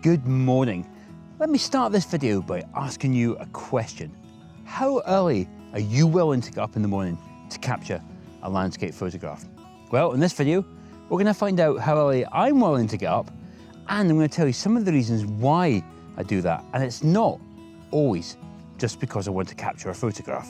Good morning. Let me start this video by asking you a question. How early are you willing to get up in the morning to capture a landscape photograph? Well, in this video, we're going to find out how early I'm willing to get up, and I'm going to tell you some of the reasons why I do that. And it's not always just because I want to capture a photograph.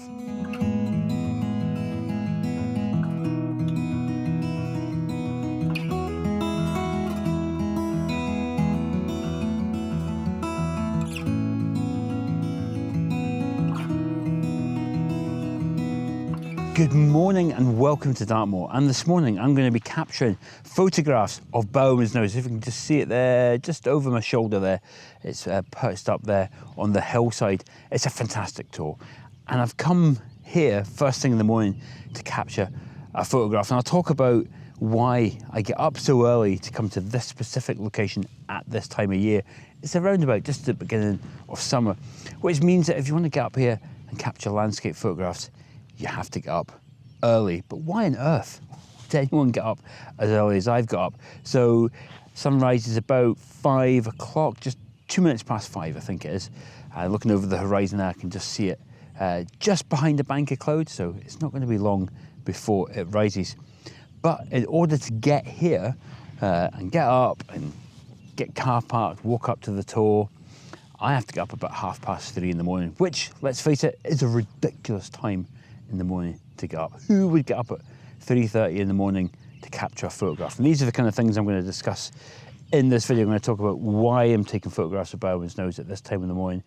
Good morning and welcome to Dartmoor. And this morning I'm going to be capturing photographs of Bowerman's Nose. If you can just see it there, just over my shoulder there. It's perched up there on the hillside. It's a fantastic tour. And I've come here first thing in the morning to capture a photograph. And I'll talk about why I get up so early to come to this specific location at this time of year. It's around about just the beginning of summer, which means that if you want to get up here and capture landscape photographs, you have to get up early. But why on earth did anyone get up as early as I've got up? So sunrise is about 5 o'clock, just 2 minutes past 5, I think it is. Looking over the horizon there, I can just see it just behind a bank of clouds, so it's not going to be long before it rises. But in order to get here and get up and get car parked, walk up to the tour, I have to get up about 3:30 in the morning, which, let's face it, is a ridiculous time in the morning to get up. Who would get up at 3:30 in the morning to capture a photograph? And these are the kind of things I'm going to discuss in this video. I'm going to talk about why I'm taking photographs of Bowerman's Nose at this time in the morning,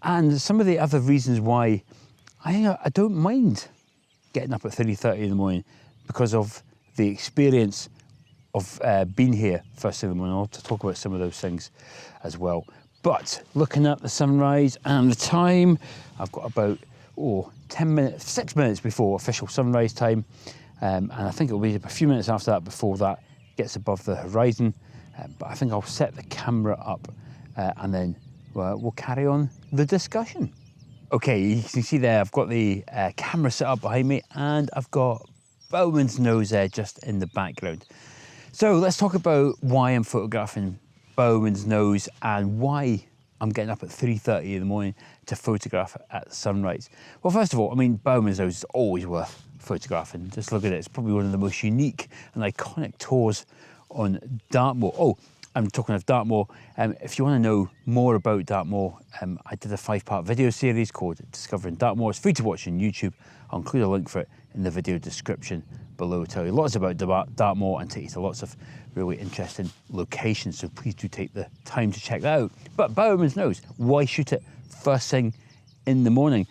and some of the other reasons why I don't mind getting up at 3:30 in the morning, because of the experience of being here first thing in the morning. I'll talk about some of those things as well. But looking at the sunrise and the time, I've got about 6 minutes before official sunrise time, and I think it'll be a few minutes after that before that gets above the horizon. But I think I'll set the camera up and then we'll carry on the discussion. Okay, you can see there I've got the camera set up behind me, and I've got Bowerman's Nose there just in the background. So let's talk about why I'm photographing Bowerman's Nose and why I'm getting up at 3:30 in the morning to photograph at sunrise. Well, first of all, I mean, Bowerman's Nose is always worth photographing. Just look at it. It's probably one of the most unique and iconic tours on Dartmoor. Oh, I'm talking of Dartmoor. If you want to know more about Dartmoor, I did a 5-part video series called Discovering Dartmoor. It's free to watch on YouTube. I'll include a link for it in the video description below. Tell you lots about Dartmoor and take you to lots of really interesting locations, so please do take the time to check that out. But Bowerman's Nose, why shoot it first thing in the morning?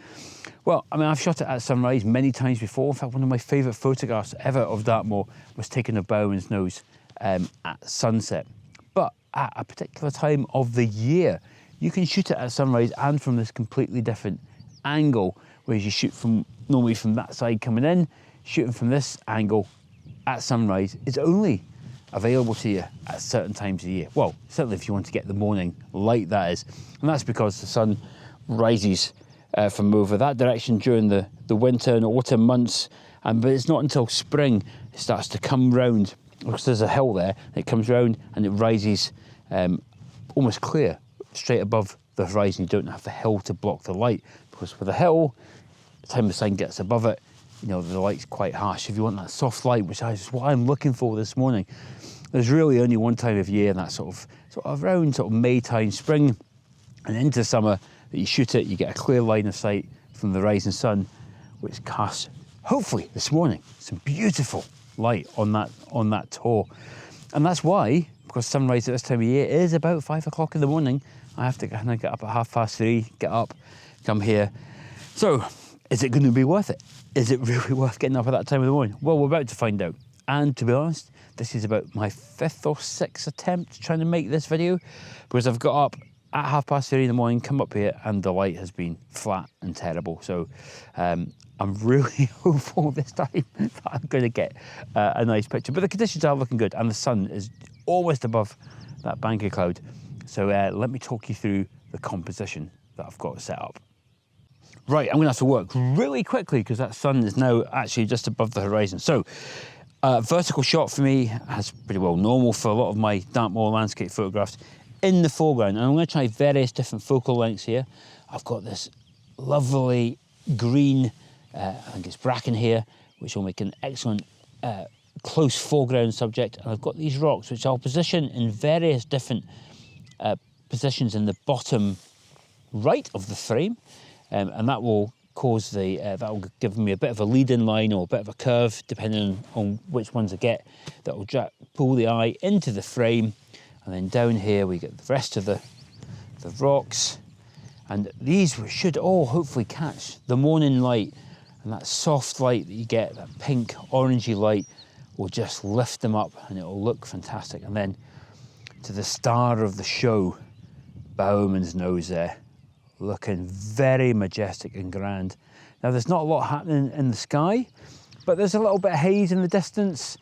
Well, I mean, I've shot it at sunrise many times before. In fact, one of my favourite photographs ever of Dartmoor was taken of Bowerman's Nose at sunset. But at a particular time of the year, you can shoot it at sunrise and from this completely different angle, whereas you shoot normally from that side coming in. Shooting from this angle at sunrise is only available to you at certain times of the year. Well, certainly if you want to get the morning light, that is. And that's because the sun rises from over that direction during the winter and autumn months. But it's not until spring it starts to come round, because there's a hill there, it comes round and it rises almost clear, straight above the horizon. You don't have the hill to block the light, because with the hill, the time the sun gets above it, you know, the light's quite harsh. If you want that soft light, which is what I'm looking for this morning, there's really only one time of year, and that's sort of around May time, spring, and into summer that you shoot it. You get a clear line of sight from the rising sun, which casts, hopefully this morning, some beautiful light on that tour. And that's why, because sunrise at this time of year is about 5 o'clock in the morning, I have to kind of get up at 3:30, get up, come here. So, is it going to be worth it? Is it really worth getting up at that time of the morning? Well, we're about to find out. And to be honest, this is about my 5th or 6th attempt trying to make this video, because I've got up at 3:30 in the morning, come up here, and the light has been flat and terrible. So I'm really hopeful this time that I'm going to get a nice picture. But the conditions are looking good, and the sun is almost above that bank of cloud. So let me talk you through the composition that I've got set up. Right, I'm going to have to work really quickly because that sun is now actually just above the horizon. So vertical shot for me, as pretty well normal for a lot of my Dartmoor landscape photographs, in the foreground. And I'm going to try various different focal lengths here. I've got this lovely green, I think it's bracken here, which will make an excellent close foreground subject. And I've got these rocks, which I'll position in various different positions in the bottom right of the frame, and that will cause the that will give me a bit of a lead-in line or a bit of a curve, depending on which ones I get. That will pull the eye into the frame, and then down here we get the rest of the rocks, and these should all hopefully catch the morning light, and that soft light that you get, that pink orangey light, will just lift them up, and it will look fantastic. And then to the star of the show, Bowerman's Nose there, looking very majestic and grand. Now there's not a lot happening in the sky, but there's a little bit of haze in the distance,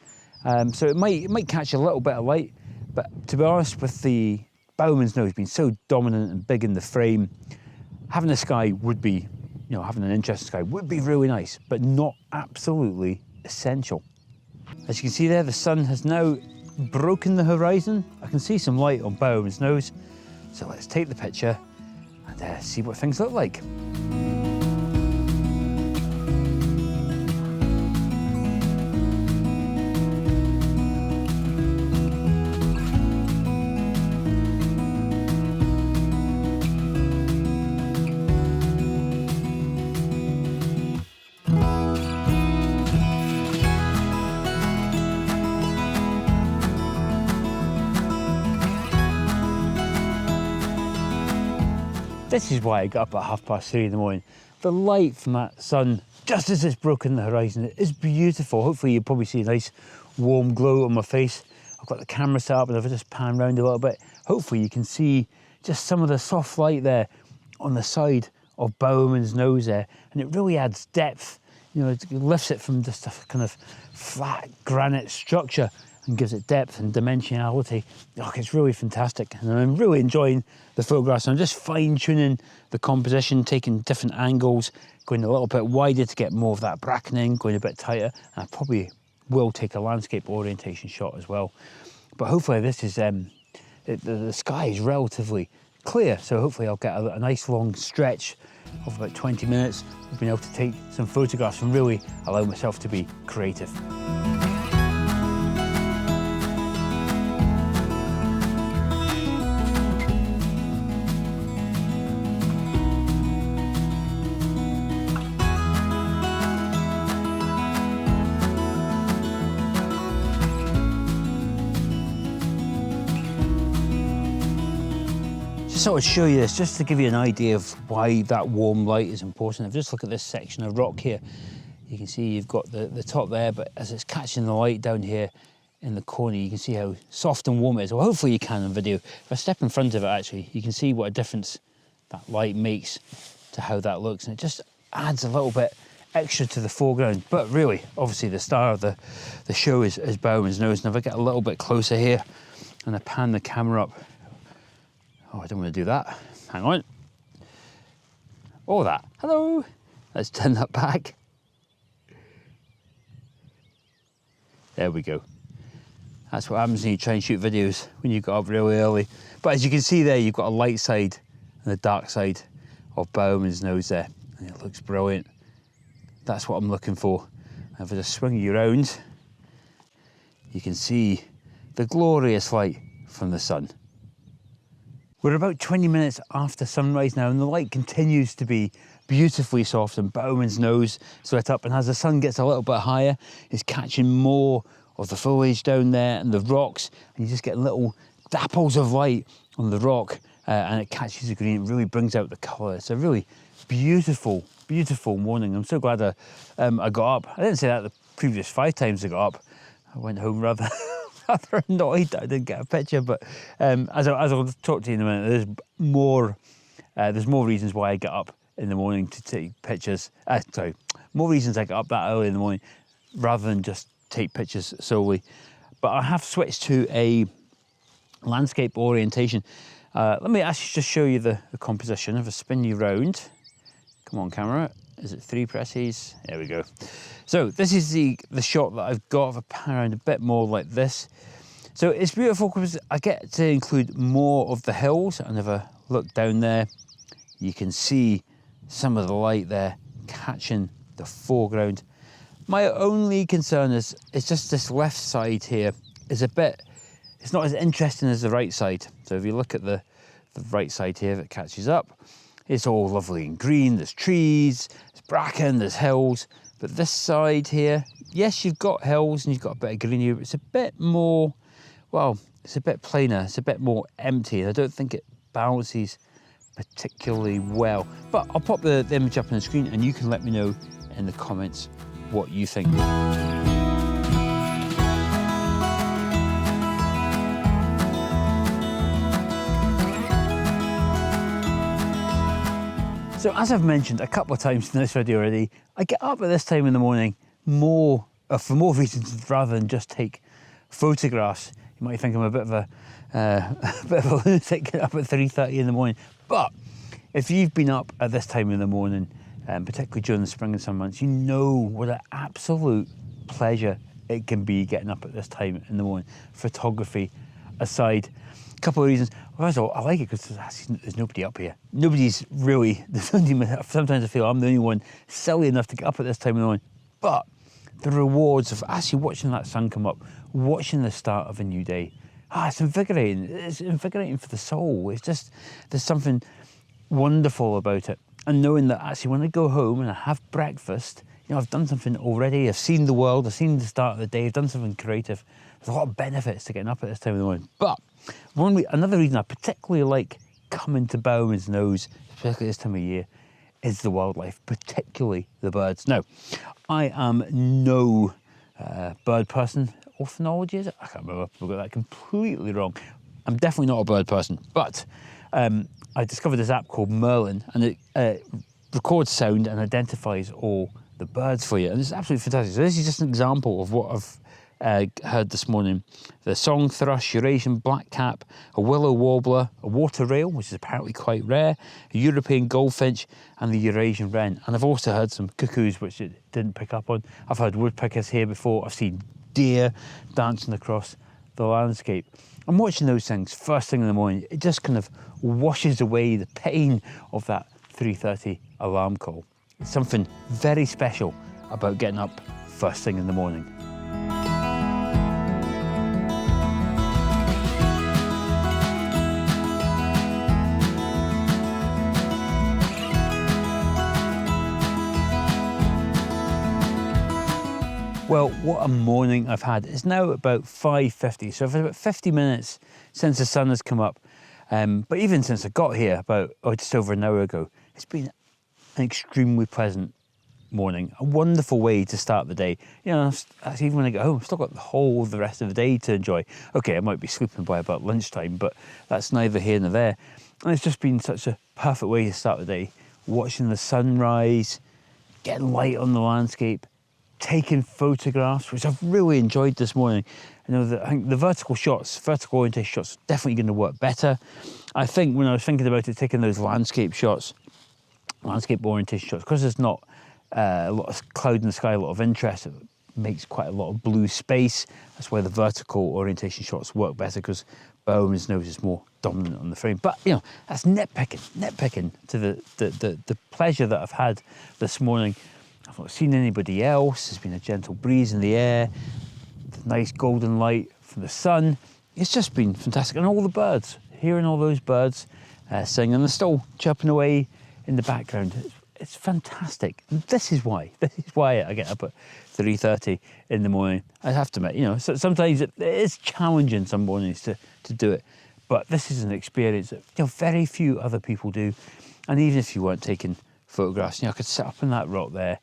so it might catch a little bit of light. But to be honest, with the Bowerman's Nose being so dominant and big in the frame, having the sky would be, you know, having an interesting sky would be really nice, but not absolutely essential. As you can see there, the sun has now broken the horizon. I can see some light on Bowerman's Nose, so let's take the picture and see what things look like. This is why I got up at 3:30 in the morning. The light from that sun, just as it's broken the horizon, is beautiful. Hopefully you'll probably see a nice warm glow on my face. I've got the camera set up, and if I just pan around a little bit, hopefully you can see just some of the soft light there on the side of Bowerman's Nose there, and it really adds depth. You know, it lifts it from just a kind of flat granite structure and gives it depth and dimensionality. Oh, it's really fantastic, and I'm really enjoying the photographs. I'm just fine-tuning the composition, taking different angles, going a little bit wider to get more of that brackening, going a bit tighter, and I probably will take a landscape orientation shot as well. But hopefully this is, the sky is relatively clear, so hopefully I'll get a nice long stretch of about 20 minutes of being able to take some photographs and really allow myself to be creative. Just thought I'd show you this, just to give you an idea of why that warm light is important. If you just look at this section of rock here, you can see you've got the top there, but as it's catching the light down here in the corner, you can see how soft and warm it is. Well, hopefully you can on video. If I step in front of it, actually, you can see what a difference that light makes to how that looks, and it just adds a little bit extra to the foreground. But really, obviously, the star of the show is Bowerman's Nose. And if I get a little bit closer here and I pan the camera up, oh, I don't want to do that. Hang on. Oh, that. Hello. Let's turn that back. There we go. That's what happens when you try and shoot videos when you got up really early. But as you can see there, you've got a light side and a dark side of Bowerman's Nose there. And it looks brilliant. That's what I'm looking for. And if I just swing you around, you can see the glorious light from the sun. We're about 20 minutes after sunrise now, and the light continues to be beautifully soft, and Bowerman's Nose is lit up, and as the sun gets a little bit higher, it's catching more of the foliage down there and the rocks, and you just get little dapples of light on the rock, and it catches the green. It really brings out the colour. It's a really beautiful, beautiful morning. I'm so glad I got up. I didn't say that the previous 5 times I got up. I went home rather annoyed that I didn't get a picture, but as I'll talk to you in a minute, there's more reasons why I get up in the morning to take pictures. More reasons I get up that early in the morning rather than just take pictures solely. But I have switched to a landscape orientation. Let me actually just show you the composition. If I spin you round, come on camera, is it 3 presses? There we go. So this is the shot that I've got. If I pan around a bit more like this. So it's beautiful because I get to include more of the hills. And if I look down there, you can see some of the light there catching the foreground. My only concern is it's just this left side here is a bit, it's not as interesting as the right side. So if you look at the right side here that catches up, it's all lovely and green. There's trees, there's bracken, there's hills. But this side here, yes, you've got hills and you've got a bit of greenery, but it's a bit more, well, it's a bit plainer, it's a bit more empty. I don't think it balances particularly well. But I'll pop the image up on the screen and you can let me know in the comments what you think. So as I've mentioned a couple of times in this video already, I get up at this time in the morning for more reasons rather than just take photographs. You might think I'm a bit of a lunatic getting up at 3:30 in the morning. But if you've been up at this time in the morning, particularly during the spring and summer months, you know what an absolute pleasure it can be getting up at this time in the morning. Photography aside, a couple of reasons. First of all, I like it because there's nobody up here. Nobody's really, sometimes I feel I'm the only one silly enough to get up at this time in the morning. But the rewards of actually watching that sun come up, watching the start of a new day, it's invigorating. It's invigorating for the soul. It's just, there's something wonderful about it. And knowing that actually when I go home and I have breakfast, you know, I've done something already, I've seen the world, I've seen the start of the day, I've done something creative. There's a lot of benefits to getting up at this time of the morning. But another reason I particularly like coming to Bowerman's Nose, especially this time of year, is the wildlife, particularly the birds. Now, I am no bird person. Ornithology, is it? I can't remember. I got that completely wrong. I'm definitely not a bird person, but I discovered this app called Merlin, and it records sound and identifies all the birds for you, and it's absolutely fantastic. So this is just an example of what I've heard this morning. The song thrush, Eurasian blackcap, a willow warbler, a water rail, which is apparently quite rare, a European goldfinch, and the Eurasian wren. And I've also heard some cuckoos, which it didn't pick up on. I've heard woodpeckers here before. I've seen deer dancing across the landscape. I'm watching those things first thing in the morning. It just kind of washes away the pain of that 3:30 alarm call. It's something very special about getting up first thing in the morning. Well, what a morning I've had. It's now about 5:50, so I've had about 50 minutes since the sun has come up. But even since I got here about just over an hour ago, it's been an extremely pleasant morning. A wonderful way to start the day. You know, even when I get home, I've still got the rest of the day to enjoy. Okay, I might be sleeping by about lunchtime, but that's neither here nor there. And it's just been such a perfect way to start the day. Watching the sunrise, getting light on the landscape, taking photographs, which I've really enjoyed this morning. I know that I think the vertical orientation shots, are definitely going to work better. I think when I was thinking about it, taking those landscape orientation shots, because there's not a lot of cloud in the sky, a lot of interest, it makes quite a lot of blue space. That's why the vertical orientation shots work better, because Bowerman's Nose is more dominant on the frame. But you know, that's nitpicking to the pleasure that I've had this morning. I've not seen anybody else. There's been a gentle breeze in the air, the nice golden light from the sun. It's just been fantastic. And all the birds, hearing all those birds singing, and they're still chirping away in the background. It's fantastic. This is why I get up at 3:30 in the morning. I have to admit, you know, so sometimes it is challenging some mornings to do it. But this is an experience that, you know, very few other people do. And even if you weren't taking photographs, you know, I could sit up in that rock there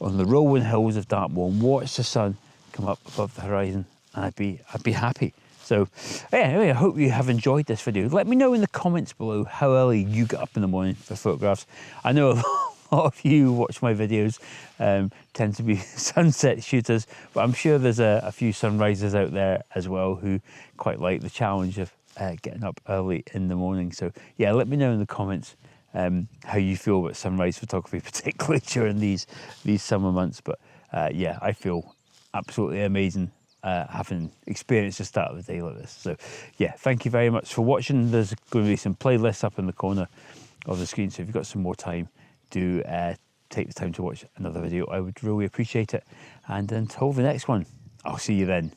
on the rolling hills of Dartmoor and watch the sun come up above the horizon, and I'd be happy. So anyway, I hope you have enjoyed this video. Let me know in the comments below how early you get up in the morning for photographs. I know a lot of you watch my videos, tend to be sunset shooters, but I'm sure there's a few sunrisers out there as well who quite like the challenge of getting up early in the morning. So yeah, let me know in the comments how you feel about sunrise photography, particularly during these summer months. But yeah, I feel absolutely amazing having experienced the start of a day like this. So yeah, thank you very much for watching. There's going to be some playlists up in the corner of the screen, so if you've got some more time, do take the time to watch another video. I would really appreciate it. And until the next one, I'll see you then.